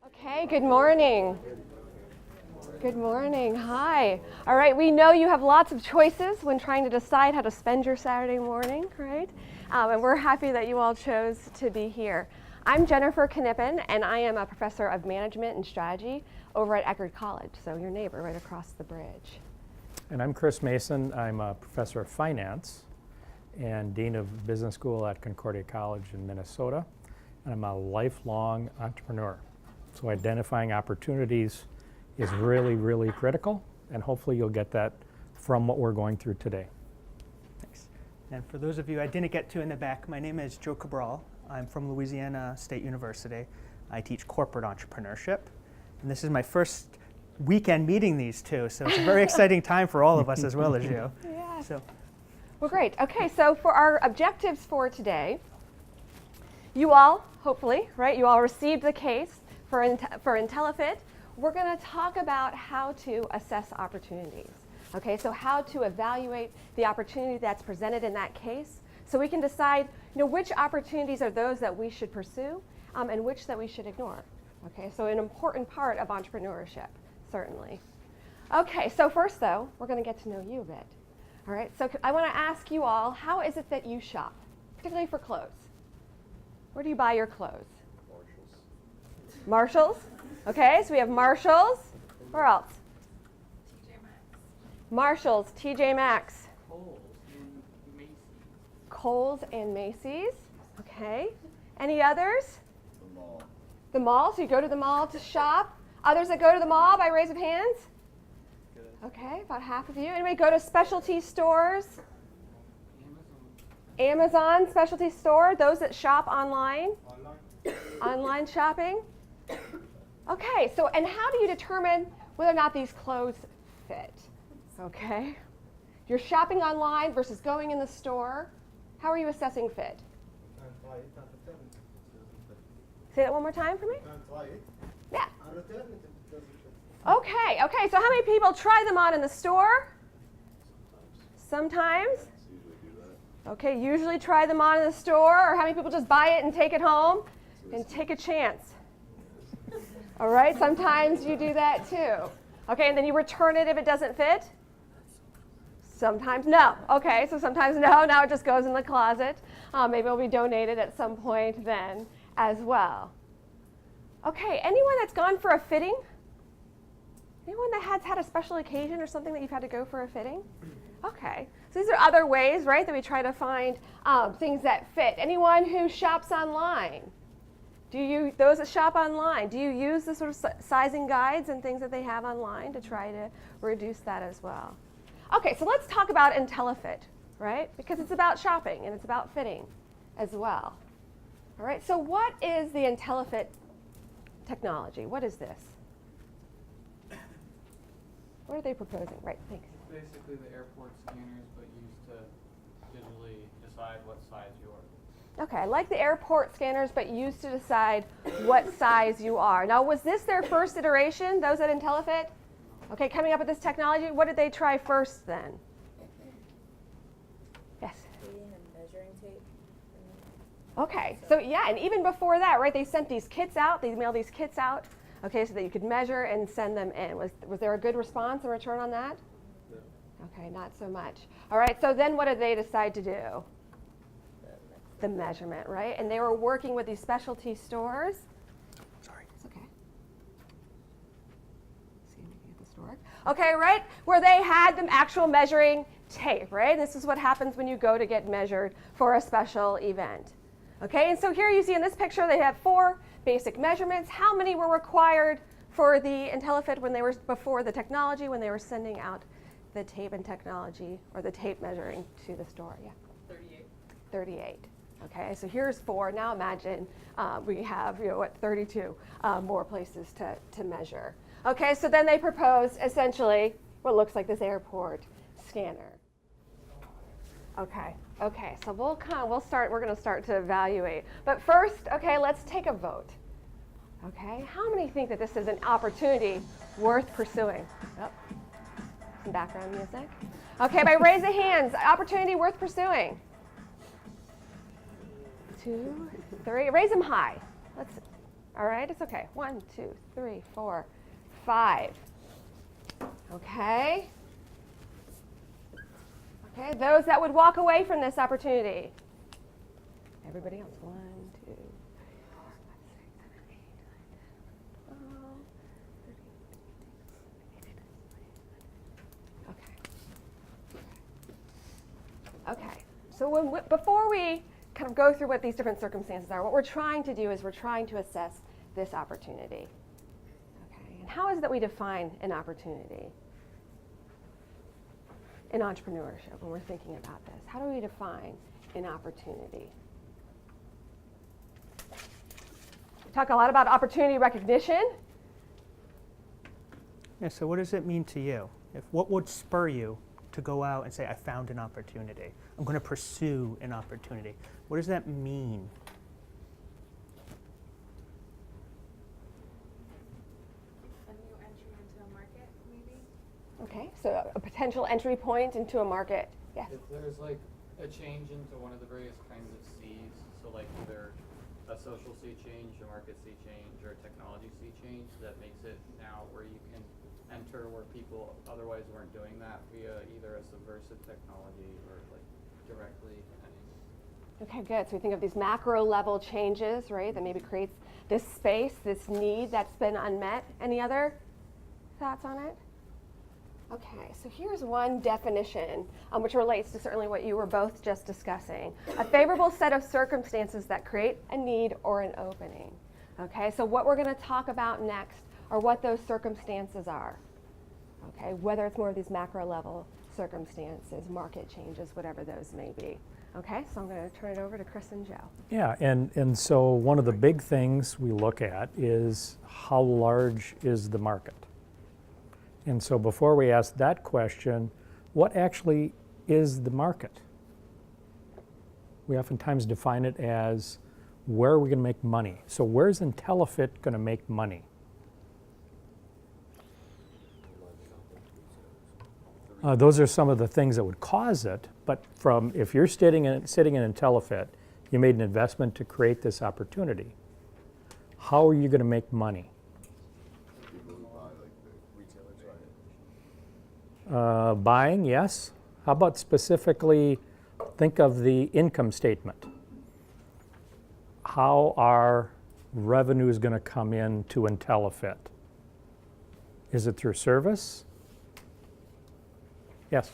Okay, good morning. Good morning. Hi. All right, we know you have lots of choices when trying to decide how to spend your Saturday morning, right? And we're happy that you all chose to be here. I'm Jennifer Knippen, and I am a professor of management and strategy over at Eckerd College, so your neighbor right across the bridge. And I'm Chris Mason. I'm a professor of finance and dean of business school at Concordia College in Minnesota. And I'm a lifelong entrepreneur. So identifying opportunities is really, really critical, and hopefully you'll get that from what we're going through today. Thanks. And for those of you I didn't get to in the back, my name is Joe Cabral. I'm from Louisiana State University. I teach corporate entrepreneurship. And this is my first weekend meeting these two, so it's a very exciting time for all of us as well as you. Yeah. So, Well, great. Okay, so for our objectives for today, you all, hopefully, right, you all received the case for IntelliFit. We're going to talk about how to assess opportunities. Okay, so how to evaluate the opportunity that's presented in that case, so we can decide, which opportunities are those that we should pursue and which that we should ignore. Okay, so an important part of entrepreneurship, certainly. Okay, so first though, we're going to get to know you a bit. All right, so I want to ask you all, how is it that you shop, particularly for clothes? Where do you buy your clothes? Marshalls. Okay, so we have Marshalls. Where else? TJ Maxx. Marshalls, TJ Maxx. Kohl's and Macy's. Kohl's and Macy's. Okay. Any others? The mall. The mall. So you go to the mall to shop. Others that go to the mall by raise of hands? Good. Okay, about half of you. Anybody go to specialty stores? Amazon. Amazon specialty store. Those that shop online? Online. Online shopping? Okay, so and how do you determine whether or not these clothes fit? Okay. You're shopping online versus going in the store. How are you assessing fit? Can't try it and return it. Say that one more time for me? Can't try it Yeah. and return it if it doesn't fit. Okay, so how many people try them on in the store? Sometimes. Okay, usually try them on in the store, or how many people just buy it and take it home and take a chance? All right, sometimes you do that too. Okay, and then you return it if it doesn't fit? Sometimes no. Okay, so sometimes no, now it just goes in the closet. Maybe it'll be donated at some point then as well. Okay, anyone that's gone for a fitting? Anyone that has had a special occasion or something that you've had to go for a fitting? Okay, so these are other ways, right, that we try to find things that fit. Anyone who shops online? Those that shop online, do you use the sort of sizing guides and things that they have online to try to reduce that as well? Okay, so let's talk about IntelliFit, right? Because it's about shopping and it's about fitting as well. All right, so what is the IntelliFit technology? What is this? What are they proposing? Right, thanks. Basically the airport scanners, but used to digitally decide what size you are. Okay, I like the airport scanners, but used to decide what size you are. Now, was this their first iteration, those at IntelliFit? Okay, coming up with this technology, what did they try first then? Yes? Reading and measuring tape. Okay, so yeah, and even before that, right, they sent these kits out, they mailed these kits out, okay, so that you could measure and send them in. Was there a good response in return on that? No. Okay, not so much. All right, so then what did they decide to do? The measurement, right? And they were working with these specialty stores. sorry. It's okay. See if we can get this to work. Okay, right? Where they had them actual measuring tape, right? This is what happens when you go to get measured for a special event. Okay, and so here you see in this picture they have 4 basic measurements. How many were required for the IntelliFit when they were before the technology, when they were sending out the tape and technology or the tape measuring to the store? Yeah. 38. 38. Okay, so here's 4. Now imagine we have, 32 more places to measure. Okay, so then they proposed essentially what looks like this airport scanner. Okay, so we're going to start to evaluate. But first, okay, let's take a vote. Okay, how many think that this is an opportunity worth pursuing? Yep. Some background music. Okay, by raise of hands, opportunity worth pursuing. 2, 3, raise them high. All right, it's okay. 1, 2, 3, 4, 5. Okay. Okay, those that would walk away from this opportunity. Everybody else. 1, 2, 3, 4, 5, 6, 7, 8, 9, 10. Okay. So before we kind of go through what these different circumstances are, what we're trying to do is we're trying to assess this opportunity. Okay. And how is it that we define an opportunity in entrepreneurship when we're thinking about this? How do we define an opportunity? We talk a lot about opportunity recognition. Yeah, so what does it mean to you? What would spur you to go out and say, I found an opportunity? I'm going to pursue an opportunity. What does that mean? A new entry into a market, maybe? Okay, so a potential entry point into a market. Yes. If there's like a change into one of the various kinds of C's, so like either a social C change, a market C change, or a technology C change, that makes it now where you can enter where people otherwise weren't doing that via either a subversive technology or like directly any. Okay, good. So we think of these macro level changes, right, that maybe creates this space, this need that's been unmet. Any other thoughts on it? Okay, so here's one definition which relates to certainly what you were both just discussing. A favorable set of circumstances that create a need or an opening. Okay, so what we're going to talk about next are what those circumstances are. Okay, whether it's more of these macro level circumstances, market changes, whatever those may be. Okay, so I'm going to turn it over to Chris and Joe. Yeah, and so one of the big things we look at is how large is the market? And so before we ask that question, what actually is the market? We oftentimes define it as where are we going to make money? So where's IntelliFit going to make money? Those are some of the things that would cause it, but if you're sitting in IntelliFit, you made an investment to create this opportunity. How are you going to make money? Buying, yes. How about specifically think of the income statement? How are revenues going to come in to IntelliFit? Is it through service? Yes.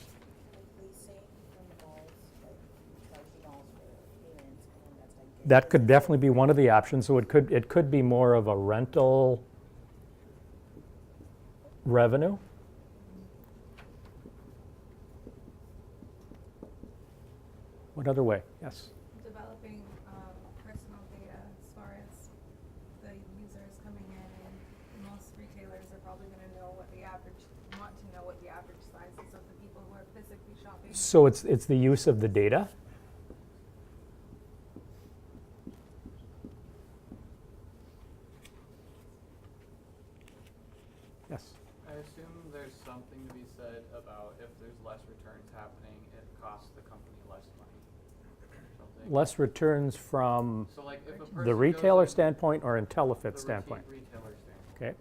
Like leasing from the malls, like charge the malls for payments, and then that's how you get. That could definitely be one of the options. So it could be more of a rental revenue. What other way? Yes. Developing personal data as far as the users coming in, and most retailers are probably going to want to know what the average size is of the people who are physically shopping. So it's the use of the data. Yes. I assume there's something to be said about if there's less returns happening, it costs the company less money. Something. Less returns from So like if a person the retailer goes in- standpoint or the IntelliFit standpoint. retailer standpoint. Okay.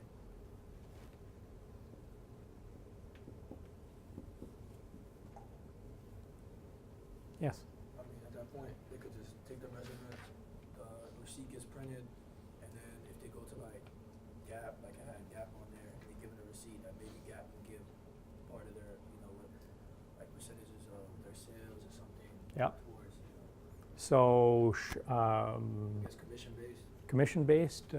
Yes. I mean, at that point, they could just take the measurement, the receipt gets printed, and then if they go to like Gap, like I had Gap on there, and they give them a receipt, that maybe Gap will give part of their, like percentages of their sales or something Yeah. towards, So I guess commission-based. commission-based,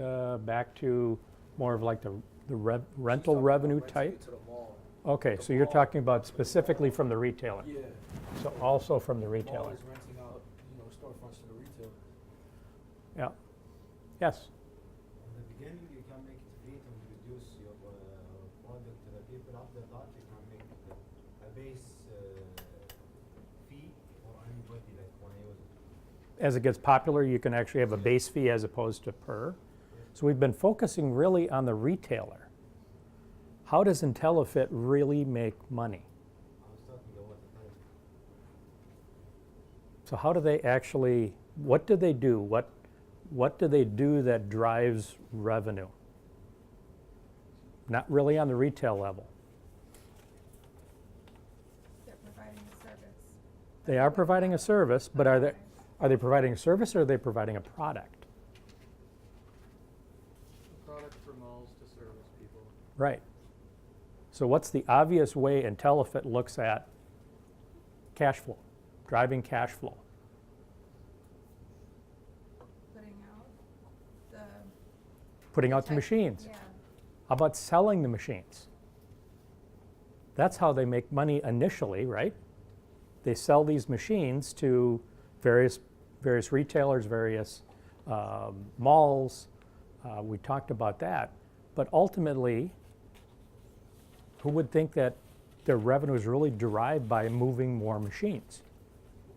back to more of like the rental She's talking revenue about renting type? it to the mall. Okay, The so you're mall- talking about specifically from the retailer. Yeah. So also from the Mall retailer. is renting out, storefronts to the retailer. Yeah. Yes. In the beginning, you can make it free to introduce your product to the people. After that, you can make it a base fee for anybody like want to use it. As it gets popular, you can actually have a base fee as opposed to per. So we've been focusing really on the retailer. How does IntelliFit really make money? I was talking about the time. So how do they actually, what do they do? what do they do that drives revenue? Not really on the retail level. They're providing a service. They are providing a service, but are they providing a service or are they providing a product? A product for malls to service people. Right. So what's the obvious way IntelliFit looks at cash flow, driving cash flow? Putting out the. Putting out the tech- machines. Yeah. How about selling the machines? That's how they make money initially, right? They sell these machines to various retailers, various malls. We talked about that. But ultimately, who would think that their revenue is really derived by moving more machines?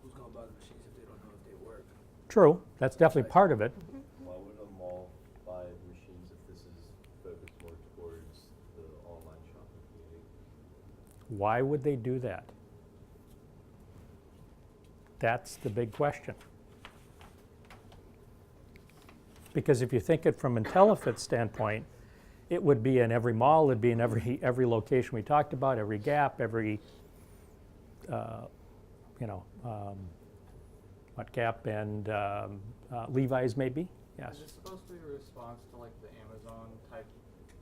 Who's gonna buy the machines if they don't know if they work? True, that's definitely part of it. Why would a mall buy machines if this is focused more towards the online shopping community? Why would they do that? That's the big question. Because if you think it from IntelliFit's standpoint, it would be in every mall, it'd be in every location we talked about, every Gap, every, what Gap and Levi's maybe, yes. Is it supposed to be a response to like the Amazon type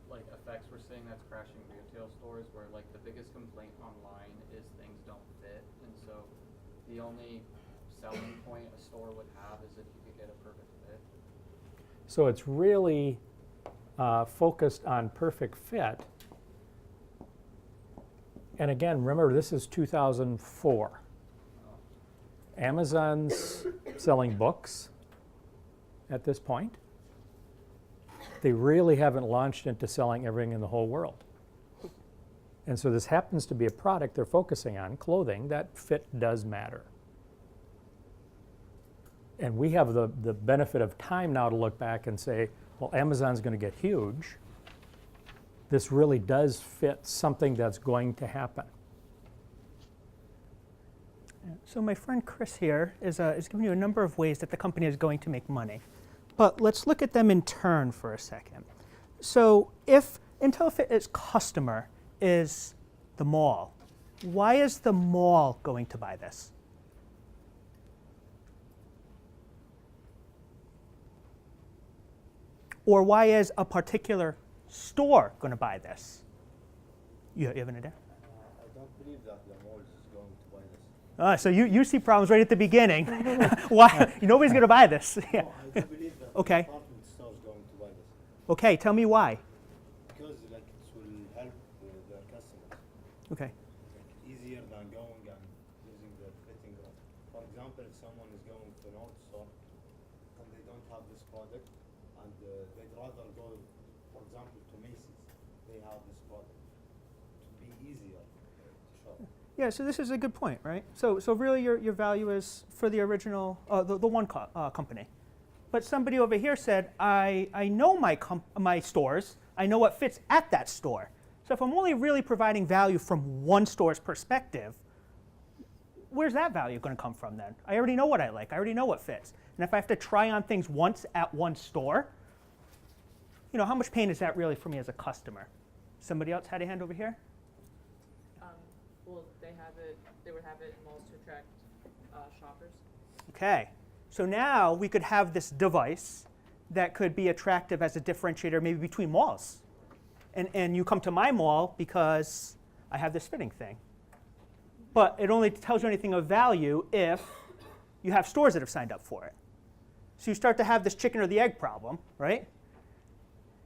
like effects we're seeing that's crashing retail stores where like the biggest complaint online is things don't fit, and so the only selling point a store would have is if you could get a perfect fit? So it's really focused on perfect fit. And again, remember, this is 2004. Amazon's selling books at this point. They really haven't launched into selling everything in the whole world. And so this happens to be a product they're focusing on, clothing, that fit does matter. And we have the benefit of time now to look back and say, well, Amazon's going to get huge. This really does fit something that's going to happen. So my friend Chris here is giving you a number of ways that the company is going to make money. But let's look at them in turn for a second. So if IntelliFit's customer is the mall, why is the mall going to buy this? Or why is a particular store going to buy this? You have an idea? I don't believe that the mall is going to buy this. So you see problems right at the beginning. Why? Nobody's going to buy this. Yeah. No, I do believe that Okay. the department store is going to buy this Okay, tell me why. because like it will help their customers. Okay. Like, easier than going and using the fitting room. For example, if someone is going to an old store and they don't have this product and they'd rather go, for example, to Macy's, they have this product to be easier to shop. Yeah, so this is a good point, right? So really your value is for the original, the one company. But somebody over here said, I know my stores, I know what fits at that store. So if I'm only really providing value from one store's perspective, where's that value going to come from then? I already know what I like, I already know what fits. And if I have to try on things once at one store, how much pain is that really for me as a customer? Somebody else had a hand over here? Well, they would have it in malls to attract shoppers. Okay, so now we could have this device that could be attractive as a differentiator maybe between malls. And you come to my mall because I have this fitting thing. But it only tells you anything of value if you have stores that have signed up for it. So you start to have this chicken or the egg problem, right?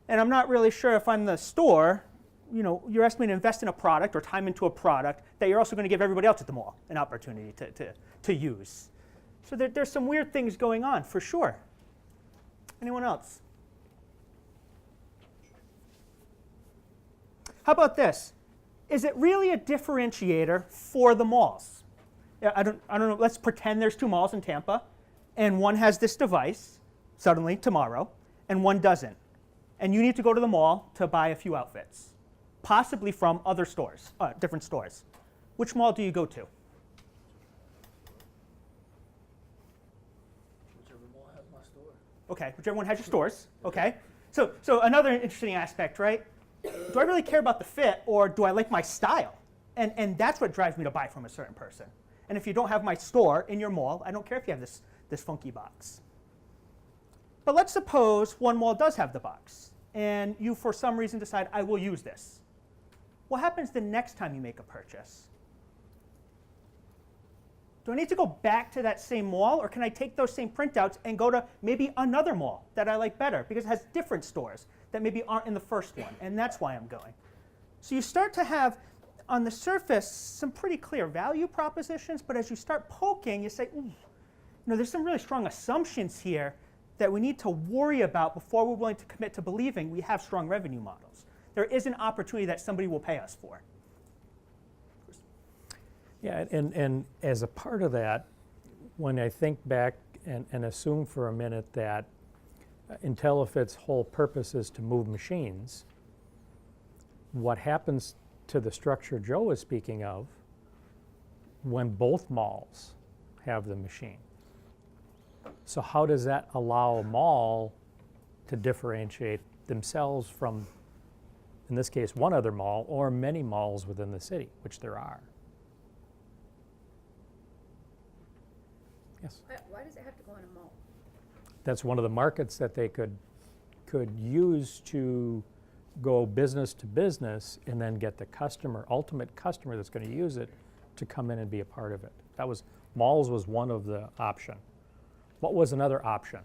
And I'm not really sure if I'm the store, you're asking me to invest in a product or time into a product that you're also going to give everybody else at the mall an opportunity to use. So there's some weird things going on, for sure. Anyone else? How about this? Is it really a differentiator for the malls? I don't know. Let's pretend there's two malls in Tampa, and one has this device suddenly tomorrow, and one doesn't. And you need to go to the mall to buy a few outfits, possibly from other stores, different stores. Which mall do you go to? Whichever mall has my store. Okay, which everyone has your stores. Okay, so another interesting aspect, right? Do I really care about the fit, or do I like my style? And that's what drives me to buy from a certain person. And if you don't have my store in your mall, I don't care if you have this funky box. But let's suppose one mall does have the box, and you for some reason decide, I will use this. What happens the next time you make a purchase? Do I need to go back to that same mall, or can I take those same printouts and go to maybe another mall that I like better because it has different stores that maybe aren't in the first one, and that's why I'm going? So you start to have, on the surface, some pretty clear value propositions, but as you start poking, you say, ooh, there's some really strong assumptions here that we need to worry about before we're willing to commit to believing we have strong revenue models. There is an opportunity that somebody will pay us for. Yeah, and as a part of that, when I think back and assume for a minute that IntelliFit's whole purpose is to move machines, what happens to the structure Joe was speaking of when both malls have the machine? So how does that allow a mall to differentiate themselves from, in this case, one other mall or many malls within the city, which there are? Yes? Why does it have to go in a mall? That's one of the markets that they could use to go business to business and then get the customer, ultimate customer that's going to use it, to come in and be a part of it. Malls was one of the option. What was another option?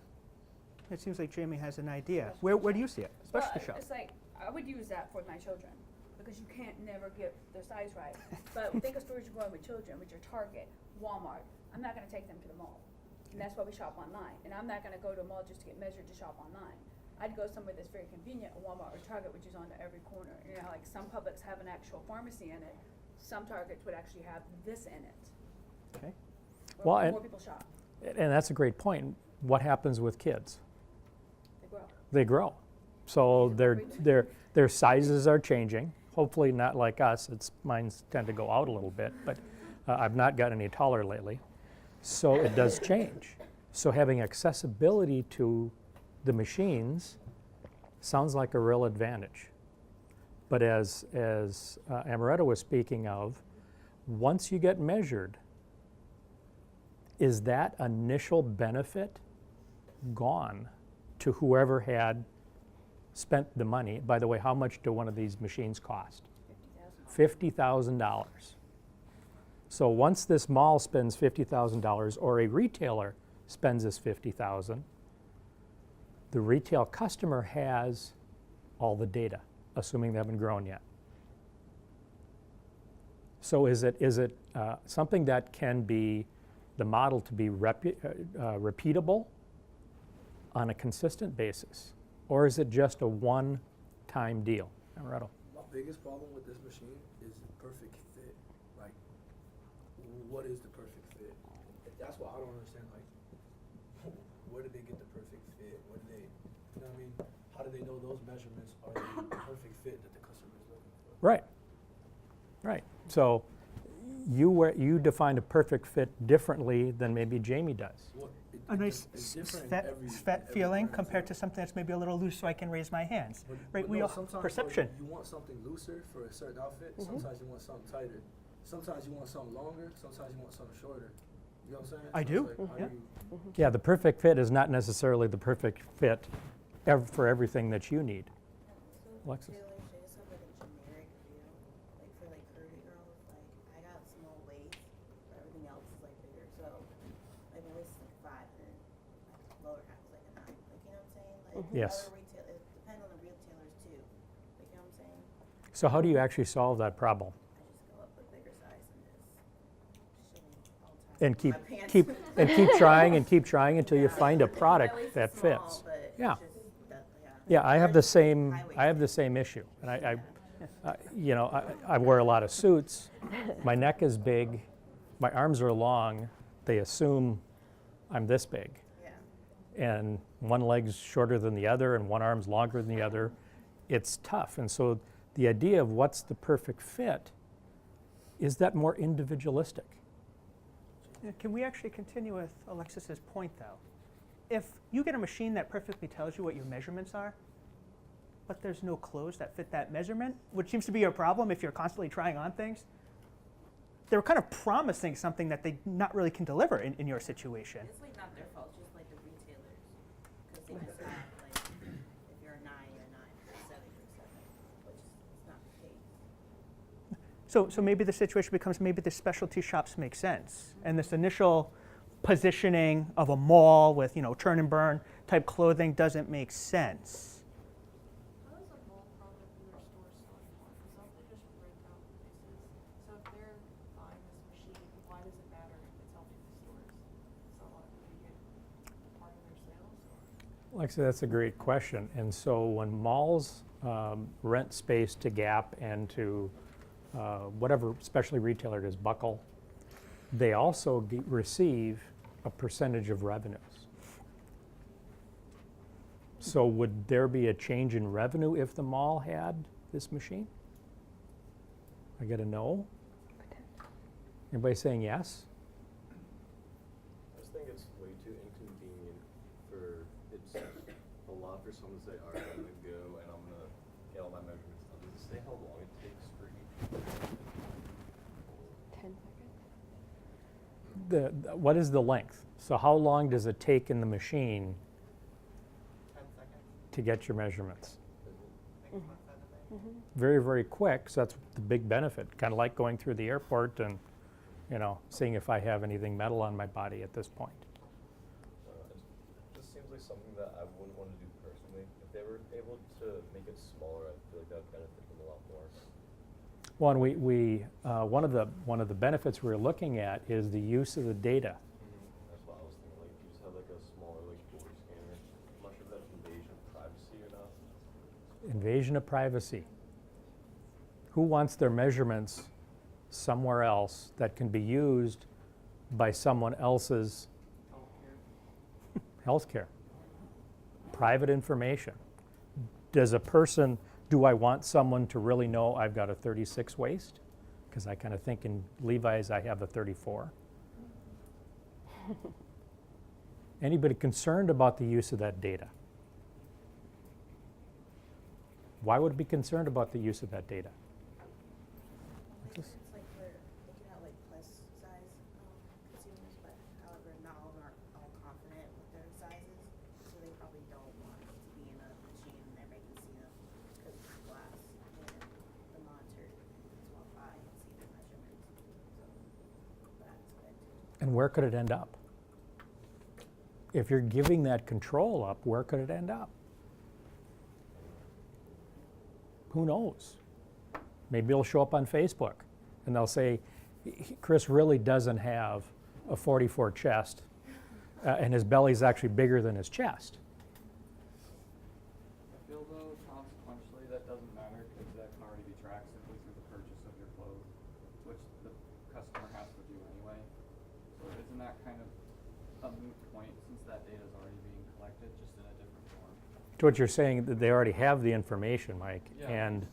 It seems like Jamie has an idea. Where do you see it? Especially the shop. It's like, I would use that for my children, because you can't never get their size right. But think of stores you're going with children, which are Target, Walmart. I'm not gonna take them to the mall. And that's why we shop online. And I'm not gonna go to a mall just to get measured to shop online. I'd go somewhere that's very convenient, a Walmart or Target, which is on every corner. Like some Publix have an actual pharmacy in it. Some Targets would actually have this in it. Okay. Where more people shop. And that's a great point. What happens with kids? They grow. They grow. So their sizes are changing. Hopefully not like us. Mine tend to go out a little bit, but I've not gotten any taller lately. So it does change. So having accessibility to the machines sounds like a real advantage. But as Amaretto was speaking of, once you get measured, is that initial benefit gone to whoever had spent the money? By the way, how much do one of these machines cost? $50,000. So once this mall spends $50,000 or a retailer spends this $50,000, the retail customer has all the data, assuming they haven't grown yet. So is it something that can be the model to be repeatable on a consistent basis? Or is it just a one-time deal? Amaretto. My biggest problem with this machine is the perfect fit. Like, what is the perfect fit? That's what I don't understand. Like, where did they get the perfect fit? What do they, you know what I mean? How do they know those measurements are the perfect fit that the customer is looking for? Right. Right. So you define a perfect fit differently than maybe Jamie does. Well, A nice it's different fat every feeling brand. compared to something that's maybe a little loose so I can raise my hands. Right? But We no, all sometimes perception. You want something looser for a certain outfit. Sometimes you want something tighter. Sometimes you want something longer. Sometimes you want something shorter. You know what I'm saying? I So do, it's like, how yeah. do you- Yeah, the perfect fit is not necessarily the perfect fit for everything that you need. Alexis? Taylor shows some of the generic feel, like for like curvy girls, like I got small waist, but everything else is like bigger. So like my waist is like 5 and like lower half is like a 9. Like you know what I'm saying? Like Yes. other retail, it depends on the retailers too. Like you know what I'm saying? So how do you actually solve that problem? I just go up with bigger size and just shimmy all the time. And with my pants. keep trying and keep trying until you find a My product waist is that small, fits. but Yeah. it's just that, Yeah, I have the same. high I have the same issue, and I wear a lot of suits. My neck is big, my arms are long. They assume I'm this big, Yeah. and one leg's shorter than the other, and one arm's longer than the other. It's tough, and so the idea of what's the perfect fit is that more individualistic. Yeah, can we actually continue with Alexis's point though? if you get a machine that perfectly tells you what your measurements are, but there's no clothes that fit that measurement, which seems to be a problem if you're constantly trying on things, they're kind of promising something that they not really can deliver in your situation. It's like not their fault, just like the retailers, because they just have like, if you're a 9, you're a 9, if you're a 7, you're a 7, which is not the case. So maybe the situation becomes maybe the specialty shops make sense, and this initial positioning of a mall with turn and burn type clothing doesn't make sense. How does a mall product in their store sell anymore? Because don't they just rent out places? So if they're buying this machine, why does it matter if it's helping the stores sell it? Do they get part of their sales? Or? Like I said, that's a great question. And so when malls rent space to Gap and to whatever specialty retailer it is, Buckle, they also receive a percentage of revenues. So would there be a change in revenue if the mall had this machine? I get a no. Anybody saying yes? I just think it's way too inconvenient for it's a lot for someone to say, all right, I'm gonna go and I'm gonna get all my measurements done. Does it say how long it takes for each? 10 seconds. What is the length? So how long does it take in the machine 10 seconds. to get your measurements? I think it's not that big. Very, very quick, so that's the big benefit. Kind of like going through the airport and, seeing if I have anything metal on my body at this point. It just seems like something that I wouldn't want to do personally. If they were able to make it smaller, I feel like that would benefit them a lot more. Well, and one of the benefits we're looking at is the use of the data. That's what I was thinking. Like, you just have like a smaller border scanner. I'm not sure if that's invasion of privacy or not. Invasion of privacy. Who wants their measurements somewhere else that can be used by someone else's healthcare? Private information. Do I want someone to really know I've got a 36 waist? Because I kind of think in Levi's I have a 34. Anybody concerned about the use of that data? Why would it be concerned about the use of that data? It's like they can have like plus size consumers, but however, not all of them are all confident with their sizes, so they probably don't want it to be in a machine and everybody can see them because it's glass and the monitor is one eye and see the measurements. So that's it too. And where could it end up? If you're giving that control up, where could it end up? Who knows? Maybe it'll show up on Facebook and they'll say, Chris really doesn't have a 44 chest and his belly's actually bigger than his chest. I feel though consequentially that doesn't matter because that can already be tracked simply through the purchase of your clothes, which the customer has to do anyway. So isn't that kind of a moot point since that data is already being collected just in a different form? To what you're saying, that they already have the information, Mike, Yeah. and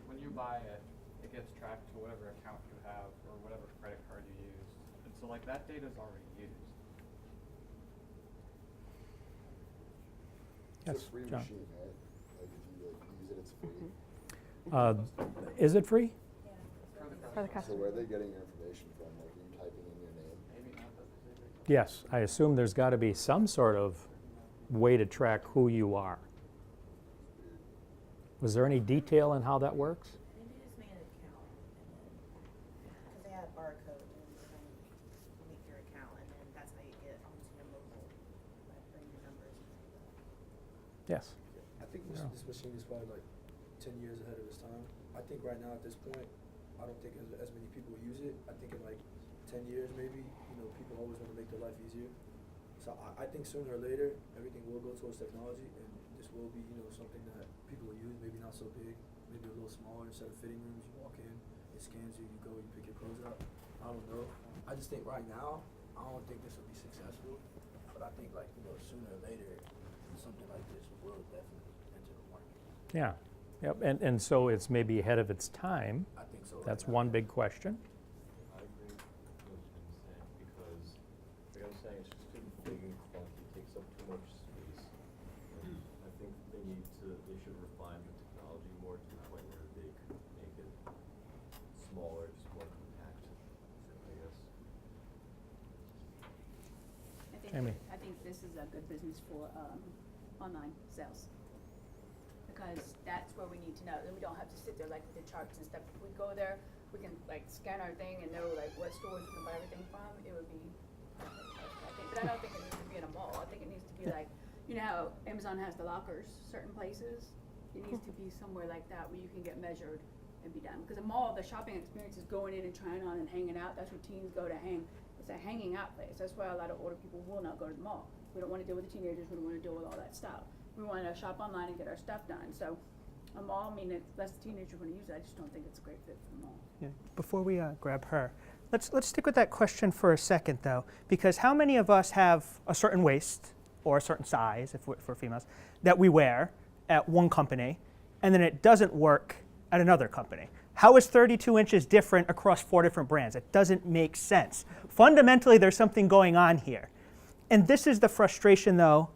When you buy it, it gets tracked to whatever account you have or whatever credit card you use. And so like that data is already used. yes, It's a free John. machine, right? Like if you use it, it's free. Is it free? For the So customer. where are they getting your information from? Like are you typing in your name? Maybe not that specific. Yes, I assume there's got to be some sort of way to track who you are. Was there any detail in how that works? I think they just made an account and then, because they have a barcode and then you make your account and then that's how you get onto your mobile, like bring your numbers and all that. Yes. I think this, Yeah. this machine is probably like 10 years ahead of its time. I think right now at this point, I don't think as many people use it. I think in like 10 years maybe, people always want to make their life easier. So I think sooner or later, everything will go towards technology and this will be, something that people will use, maybe not so big, maybe a little smaller instead of fitting rooms. You walk in, it scans you, you go, you pick your clothes up. I don't know. I just think right now, I don't think this will be successful, but I think sooner or later, something like this will definitely enter the market. Yeah. Yep. And so it's maybe ahead of its time. I think so. That's one big question. I agree with what Tim's saying because, like I was saying, it's just too big and clunky. It takes up too much they should refine the technology more to the point where they could make it smaller, just more compact, I guess. Jamie. I think this is a good business for online sales. Because that's where we need to know. Then we don't have to sit there like with the charts and stuff. If we go there, we can like scan our thing and know like what stores we can buy everything from. It would be perfect, I think. But I don't think it needs to be in a mall. I think it needs to be like, you know how Amazon has the lockers, certain places? It needs to be somewhere like that where you can get measured and be done. Because a mall, the shopping experience is going in and trying on and hanging out. That's where teens go to hang. It's a hanging out place. That's why a lot of older people will not go to the mall. We don't want to deal with the teenagers. We don't want to deal with all that stuff. We want to shop online and get our stuff done. So a mall, I mean, unless the teenagers want to use it, I just don't think it's a great fit for the mall. Yeah. Before we grab her, let's stick with that question for a second, though, because how many of us have a certain waist or a certain size, if we're for females, that we wear at one company, and then it doesn't work at another company? How is 32 inches different across 4 different brands? It doesn't make sense. Fundamentally, there's something going on here. And this is the frustration, though,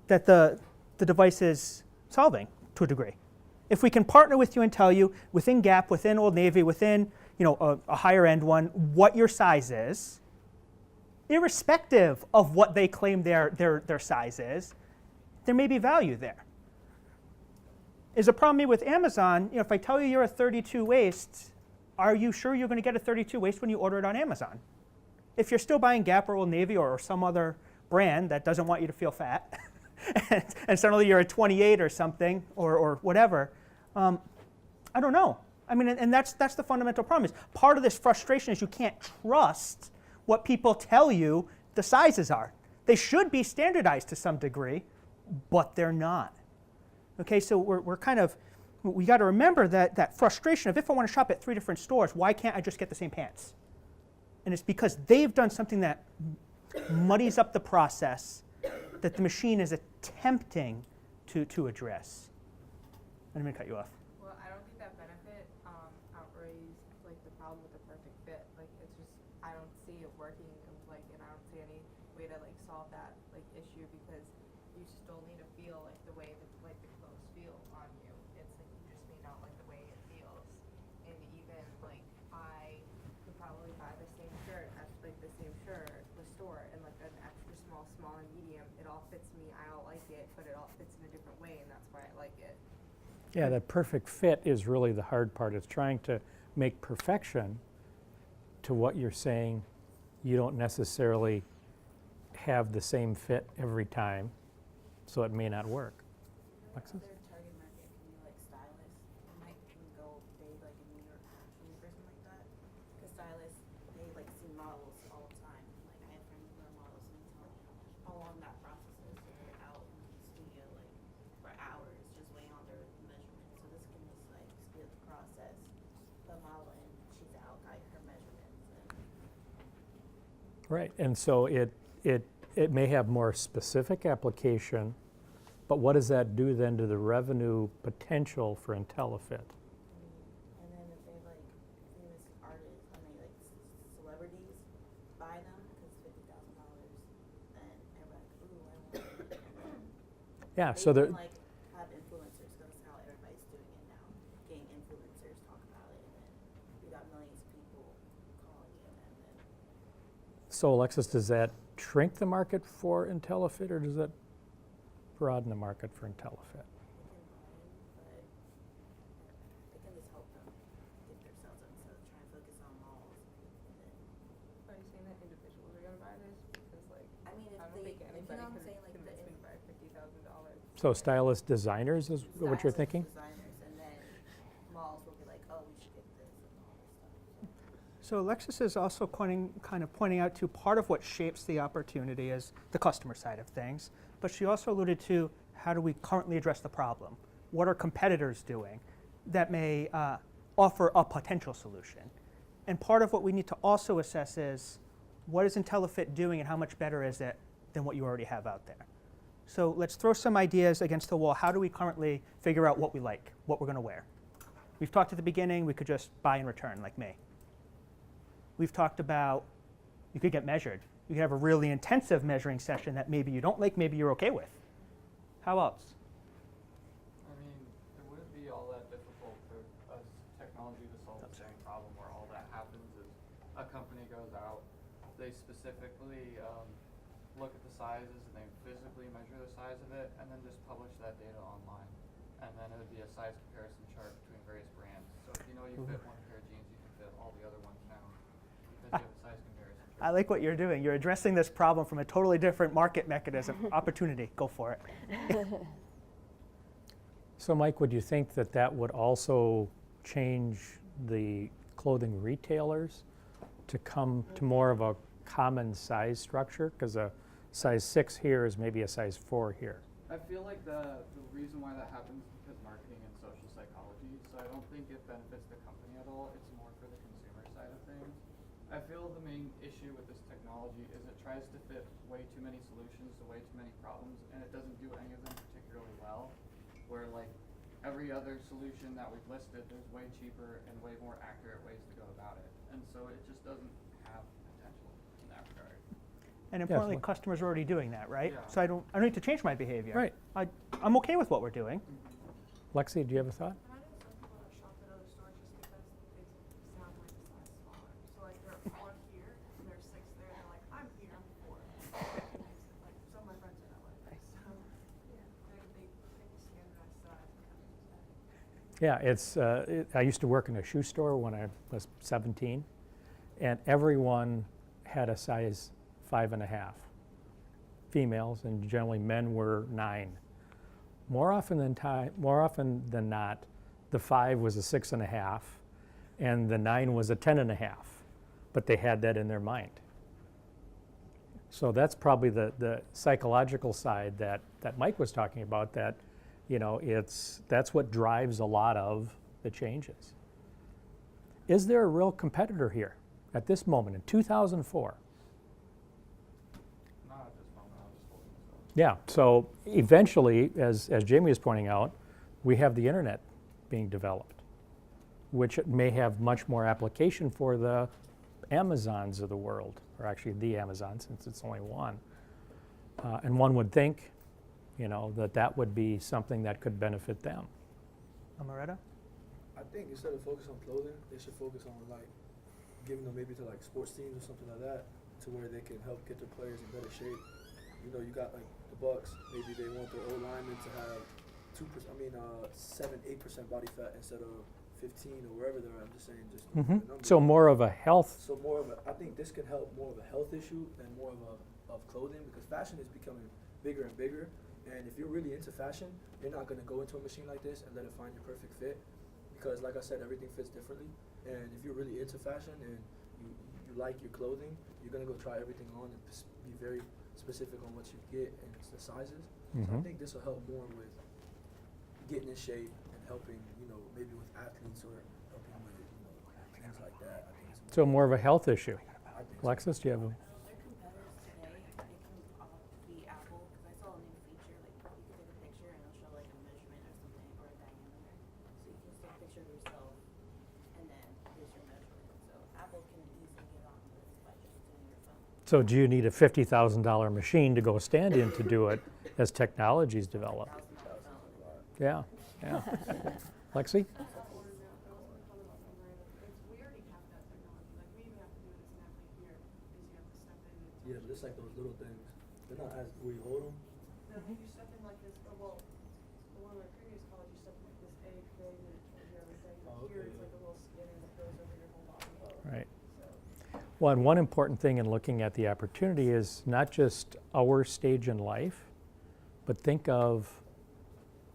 that the device is solving to a degree. If we can partner with you and tell you within Gap, within Old Navy, within a higher end one, what your size is, irrespective of what they claim their size is, there may be value there. Is a problem with Amazon, if I tell you you're a 32 waist, are you sure you're going to get a 32 waist when you order it on Amazon? If you're still buying Gap or Old Navy or some other brand that doesn't want you to feel fat, and suddenly you're a 28 or something, or whatever, I don't know. I mean, and that's the fundamental problem. Is part of this frustration is you can't trust what people tell you the sizes are. They should be standardized to some degree, but they're not. Okay, so we got to remember that frustration of if I want to shop at 3 different stores, why can't I just get the same pants? And it's because they've done something that muddies up the process that the machine is attempting to address. I'm going to cut you off. Well, I don't think that benefit outweighs like the problem with the perfect fit. Like it's just I don't see it working and I don't see any way to like solve that like issue because you still need to feel like the way that like the clothes feel on you. It's like you just may not like the way it feels. And even like I could probably buy the same shirt at like the same shirt at the store and like an extra small and medium. It all fits me. I all like it, but it all fits in a different way, and that's why I like it. Yeah, that perfect fit is really the hard part. It's trying to make perfection to what you're saying you don't necessarily have the same fit every time, so it may not work. Alexis? Their target market can be like stylists. It might even go big like in New York Fashion Week or something like that. Because stylists, they like see models all the time. Like I have friends who are models and they tell me how long that process is. So they're out in the studio like for hours just waiting on their measurements. So this can just like speed up the process. The model and she's out, got her measurements. Right, and so it may have more specific application, but what does that do then to the revenue potential for IntelliFit? And then if they like famous artists, like celebrities buy them because $50,000, then everybody's like, ooh, I want it. And then Yeah, they so can there, like have influencers because that's how everybody's doing it now. Getting influencers talk about it, and then you got millions of people calling you, and then so Alexis, does that shrink the market for IntelliFit or does it broaden the market for IntelliFit? they can just help them get their sales up instead of trying to focus on malls. And then, Are you saying that individuals are gonna buy this? Because like I mean, if I don't they, think if you anybody know what I'm could saying, like convince me to buy $50,000. So stylist designers is what you're stylists, thinking? designers, and then malls will be like, oh, we should get this and all this stuff. So Alexis is also kind of pointing out to part of what shapes the opportunity is the customer side of things, but she also alluded to how do we currently address the problem? What are competitors doing that may offer a potential solution? And part of what we need to also assess is what is IntelliFit doing and how much better is it than what you already have out there? So let's throw some ideas against the wall. How do we currently figure out what we like, what we're going to wear? We've talked at the beginning, we could just buy and return like me. We've talked about you could get measured. You could have a really intensive measuring session that maybe you don't like, maybe you're okay with. How else? I mean, technology to solve the same problem where all that happens is a company goes out, they specifically look at the sizes and they physically measure the size of it and then just publish that data online. And then it would be a size comparison chart between various brands. So if you know you fit one pair of jeans, you can fit all the other ones now because you have a size comparison chart. I like what you're doing. You're addressing this problem from a totally different market mechanism. Opportunity. Go for it. So Mike, would you think that that would also change the clothing retailers to come to more of a common size structure? Because a size 6 here is maybe a size 4 here. I feel like the reason why that happens is because marketing and social psychology. So I don't think it benefits the company at all. It's more for the consumer side of things. I feel the main issue with this technology is it tries to fit way too many solutions to way too many problems, and it doesn't do any of them particularly well. Where like every other solution that we've listed, there's way cheaper and way more accurate ways to go about it. And so it just doesn't have potential in that regard. And importantly, well- customers are already doing that, right? Yeah. So I don't need to change my behavior. Right. I'm okay with what we're doing. Lexi, do you have a thought? And I know some people that shop at other stores just because they sound like a size smaller. So like they're 4 here and they're 6 there. And they're like, I'm here, I'm 4. Like some of my friends are that way. So yeah, they pick a standardized size and kind of use that. Yeah, I used to work in a shoe store when I was 17, and everyone had a size 5.5. Females, and generally men were 9. More often than not, the 5 was a 6.5, and the 9 was a 10.5. But they had that in their mind. So that's probably the psychological side that Mike was talking about. That, you know, that's what drives a lot of the changes. Is there a real competitor here at this moment in 2004? Not at this moment, I'm just holding this up. Yeah, so eventually, as Jamie is pointing out, we have the internet being developed, which may have much more application for the Amazons of the world, or actually the Amazon, since it's only one. And one would think, you know, that would be something that could benefit them. Amaretto? I think instead of focus on clothing, they should focus on like giving them maybe to like sports teams or something like that, to where they can help get their players in better shape. You know, you got like the Bucks. Maybe they want their old linemen to have 7-8% body fat instead of 15 or wherever they're at. I'm just saying, just the numbers. So more of a health. So more of a, I think this can help more of a health issue and more of clothing, because fashion is becoming bigger and bigger. And if you're really into fashion, you're not going to go into a machine like this and let it find your perfect fit, because like I said, everything fits differently. And if you're really into fashion and you like your clothing, you're going to go try everything on and be very specific on what you get and the sizes. So I think this will help more with getting in shape and helping, you know, maybe with athletes or helping with, you know, things like that. I think it's So more of a health issue. I think so. Alexis, do you have a? Their competitors today, it can be Apple, because I saw a new feature, like you can take a picture and it'll show like a measurement or something, or a diameter. So you can just take a picture of yourself and then here's your measurement. So Apple can easily get on this by just doing your phone. So do you need a $50,000 machine to go stand in to do it as technologies develop? $1,000 phone. Yeah, yeah. Lexi? We already have that technology. Like we even have to do it as an athlete here, is you have to step in. And Yeah, but it's like those little things. They're not as where you hold them. No, you step in like this. Well, one of my previous college, you step in like this egg thing, and it shows you everything. Oh, okay, Here it's yeah. like a little scanner that goes over your whole body. Right. So Well, and one important thing in looking at the opportunity is not just our stage in life, but think of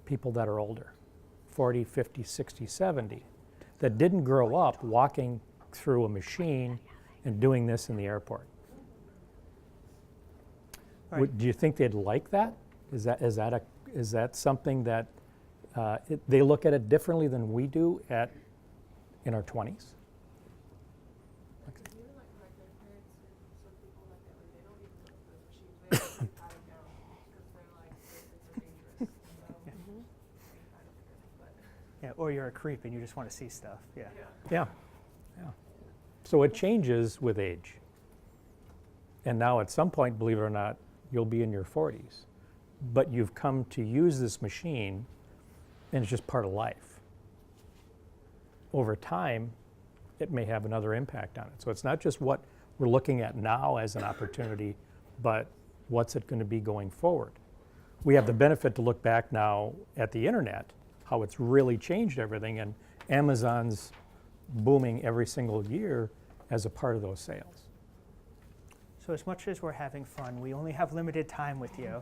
people that are older, 40, 50, 60, 70, that didn't grow up walking through a machine and doing this in the airport. Right. Do you think they'd like that? Is that something that they look at it differently than we do in our 20s? even like my grandparents and some people like that, like they don't even look at those machines. They actually pat them down because they're like, they're dangerous. So they kind of but Yeah, or you're a creep and you just want to see stuff. Yeah. Yeah, yeah. So it changes with age. And now at some point, believe it or not, you'll be in your 40s. But you've come to use this machine, and it's just part of life. over time, it may have another impact on it. So it's not just what we're looking at now as an opportunity, but what's it going to be going forward. We have the benefit to look back now at the internet, how it's really changed everything, and Amazon's booming every single year as a part of those sales. So as much as we're having fun, we only have limited time with you.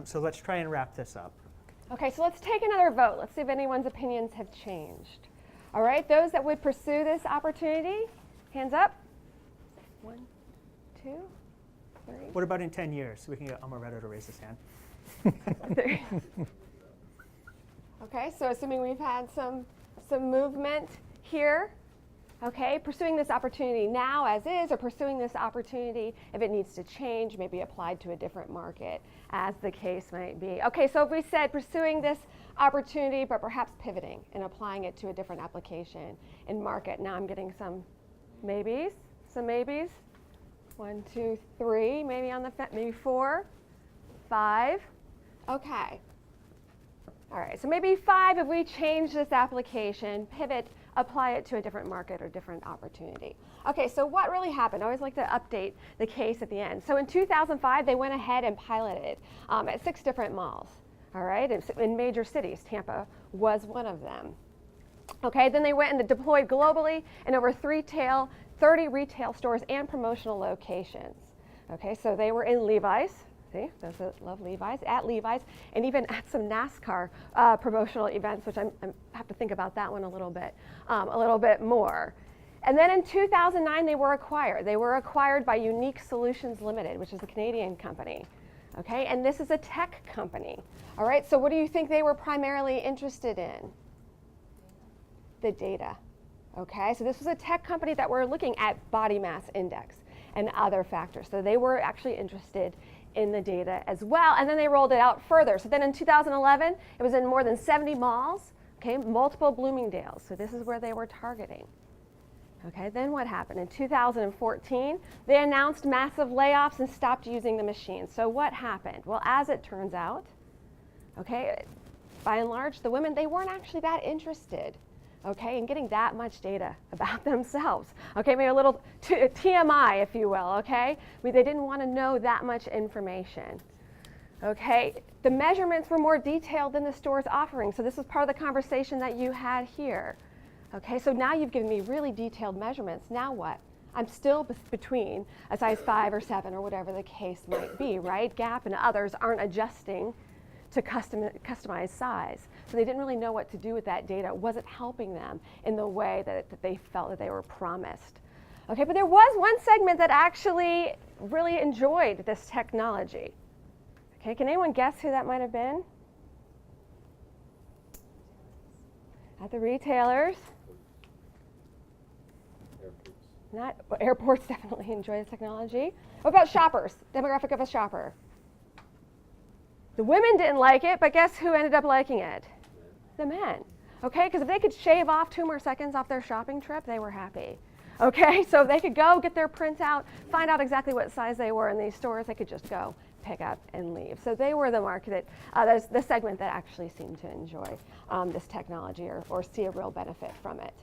So let's try and wrap this up. Okay, so let's take another vote. Let's see if anyone's opinions have changed. All right, those that would pursue this opportunity, hands up. 1, 2, 3. What about in 10 years? We can get Amaretto to raise his hand. Okay, so assuming we've had some movement here, okay, pursuing this opportunity now as is, or pursuing this opportunity if it needs to change, maybe applied to a different market, as the case might be. Okay, so if we said pursuing this opportunity, but perhaps pivoting and applying it to a different application and market, now I'm getting some maybes. 1, 2, 3, maybe on the maybe 4, 5. Okay. All right, so maybe 5 if we change this application, pivot, apply it to a different market or different opportunity. Okay, so what really happened? I always like to update the case at the end. So in 2005, they went ahead and piloted at 6 different malls, all right, in major cities. Tampa was one of them. Okay, then they went and deployed globally in over 30 retail stores and promotional locations. Okay, so they were in Levi's. See, those that love Levi's, at Levi's, and even at some NASCAR promotional events, which I have to think about that one a little bit more. And then in 2009, they were acquired. They were acquired by Unique Solutions Limited, which is a Canadian company. Okay, and this is a tech company. All right, so what do you think they were primarily interested in? The data. Okay, so this was a tech company that were looking at body mass index and other factors. So they were actually interested in the data as well, and then they rolled it out further. So then in 2011, it was in more than 70 malls, okay, multiple Bloomingdale's. So this is where they were targeting. Okay, then what happened? In 2014, they announced massive layoffs and stopped using the machine. So what happened? Well, as it turns out, okay, by and large, the women, they weren't actually that interested, okay, in getting that much data about themselves. Okay, maybe a little TMI, if you will, okay? They didn't want to know that much information. Okay, the measurements were more detailed than the store's offering, so this was part of the conversation that you had here. Okay, so now you've given me really detailed measurements. Now what? I'm still between a size 5 or 7 or whatever the case might be, right? Gap and others aren't adjusting to customized size. So they didn't really know what to do with that data. It wasn't helping them in the way that they felt that they were promised. Okay, but there was one segment that actually really enjoyed this technology. Okay, can anyone guess who that might have been? At the retailers. Airports definitely enjoy this technology. What about shoppers? Demographic of a shopper. The women didn't like it, but guess who ended up liking it? The men. Okay, because if they could shave off 2 more seconds off their shopping trip, they were happy. Okay, so if they could go get their printout, find out exactly what size they were in these stores, they could just go pick up and leave. So they were the market, the segment that actually seemed to enjoy this technology or see a real benefit from it.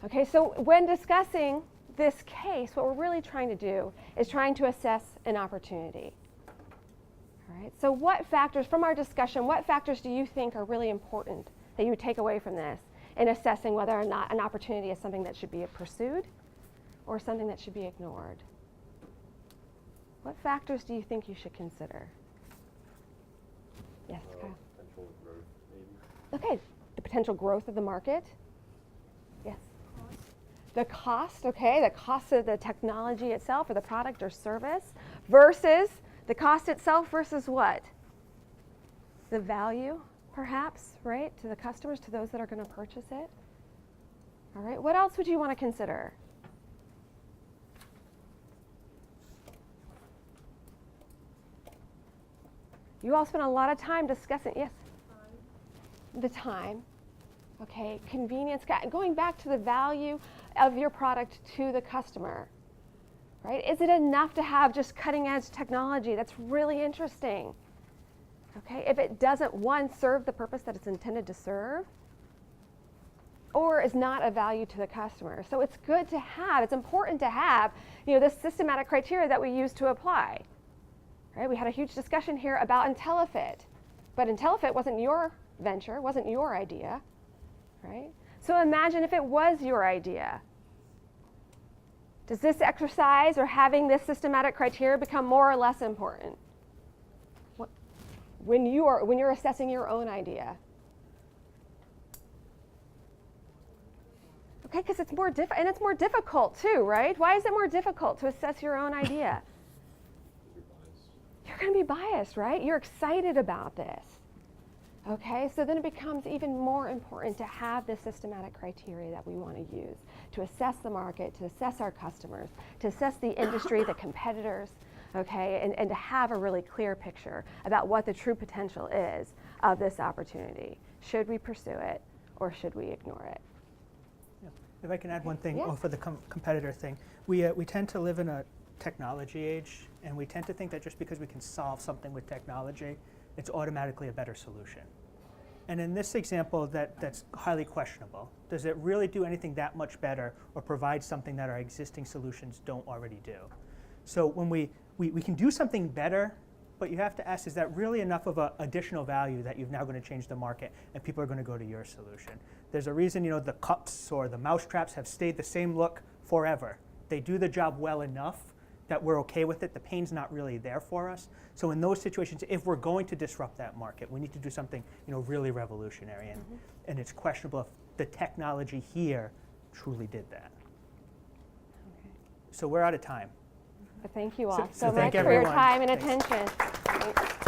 Okay, so when discussing this case, what we're really trying to do is trying to assess an opportunity. All right, so what factors, from our discussion, what factors do you think are really important that you take away from this in assessing whether or not an opportunity is something that should be pursued or something that should be ignored? What factors do you think you should consider? Yes, Kyle? Potential growth, maybe. Okay, the potential growth of the market. Yes. The cost, okay, the cost of the technology itself or the product or service versus the cost itself versus what? The value, perhaps, right, to the customers, to those that are going to purchase it. All right, what else would you want to consider? You all spent a lot of time discussing, yes? The time. Okay, convenience, going back to the value of your product to the customer, right? Is it enough to have just cutting edge technology that's really interesting? Okay, if it doesn't, one, serve the purpose that it's intended to serve, or is not of value to the customer. So it's good to have, it's important to have, this systematic criteria that we use to apply. Right? We had a huge discussion here about IntelliFit, but IntelliFit wasn't your venture, wasn't your idea, right? So imagine if it was your idea. Does this exercise or having this systematic criteria become more or less important when you're assessing your own idea? Okay, because it's more and it's more difficult too, right? Why is it more difficult to assess your own idea? You're going to be biased, right? You're excited about this. Okay, so then it becomes even more important to have this systematic criteria that we want to use to assess the market, to assess our customers, to assess the industry, the competitors, okay, and to have a really clear picture about what the true potential is of this opportunity. Should we pursue it or should we ignore it? Yeah. If I can add one thing Yeah. for the competitor thing, we tend to live in a technology age, and we tend to think that just because we can solve something with technology, it's automatically a better solution. And in this example, that's highly questionable. Does it really do anything that much better or provide something that our existing solutions don't already do? So when we can do something better, but you have to ask, is that really enough of an additional value that you're now going to change the market and people are going to go to your solution? There's a reason, the cups or the mousetraps have stayed the same look forever. They do the job well enough that we're okay with it. The pain's not really there for us. So in those situations, if we're going to disrupt that market, we need to do something really revolutionary. And it's questionable if the technology here truly did that. Okay. So we're out of time. But thank you all So so much thank for your everyone. time and Thanks. attention. Thanks.